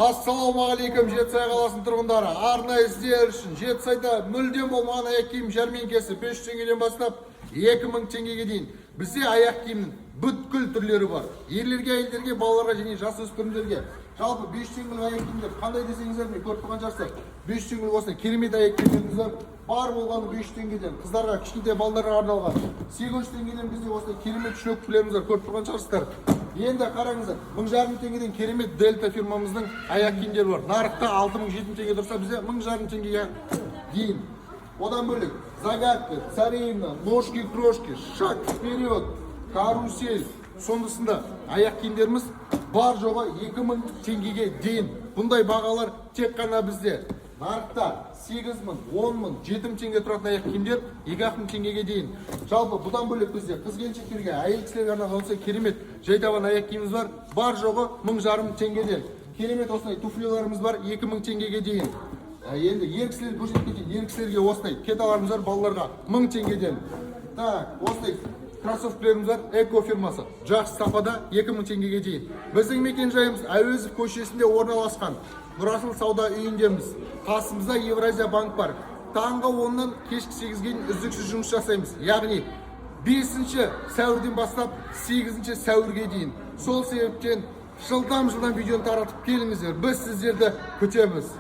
Ассалаумағалейкум Жетісай қаласының тұрғындары. Арнайы сіздер үшін Жетісайда мүлдем болмаған аяқ киім жәрмеңкесі 500 теңгеден бастап 2000 теңгеге дейін. Бізде аяқ киімнің бүткіл түрлері бар. Ерлерге, әйелдерге, балаларға және жасөспірімдерге. Жалпы 500 теңгелік аяқ киімдер қандай десеңіздер, мен көріп тұрған жарсақ 500 теңгелік осындай керемет аяқ киімдеріміз бар болғаны 500 теңгеден. Қыздарға, кішкентай балаларға арналған 800 теңгеден бізде осындай керемет шлепкілеріміз бар, көріп тұрған жарсыздар. Енді қараңыздар, 1500 теңгеден керемет Дельта фирмамыздың аяқ киімдері бар. Нарықта 6000-7000 теңге тұрса, бізде 1500 теңгеге дейін. Одан бөлек загадка, царевна, ножки-крошки, шаг вперед, карусель, сондысында аяқ киімдеріміз бар жоғы 2000 теңгеге дейін. Бұндай бағалар тек қана бізде. Нарықта 8000, 10000, 7000 теңге тұратын аяқ киімдер 2000 теңгеге дейін. Жалпы бұдан бөлек бізде қыз-келіншектерге, әйел кісілерге арналған осындай керемет жайдаван аяқ киіміміз бар. Бар жоғы 1500 теңгеден. Керемет осындай туфлиларымыз бар 2000 теңгеге дейін. Енді ер кісілерді көрсетіп кетейін. Ер кісілерге осындай кеталарымыз бар балаларға 1000 теңгеден. Так, осындай кроссовкілеріміз бар, Эко фирмасы. Жақсы сапада 2000 теңгеге дейін. Біздің мекен жайымыз Әуезов көшесінде орналасқан. Нұрасыл сауда үйіндеміз. Қасымызда Евразия банк бар. Таңғы 10-нан кешкі 8-ге дейін үздіксіз жұмыс жасаймыз. Яғни 5 сәуірден бастап 8 сәуірге дейін. Сол себептен жылдам видеоны таратып келіңіздер. Біз сіздерді күтеміз.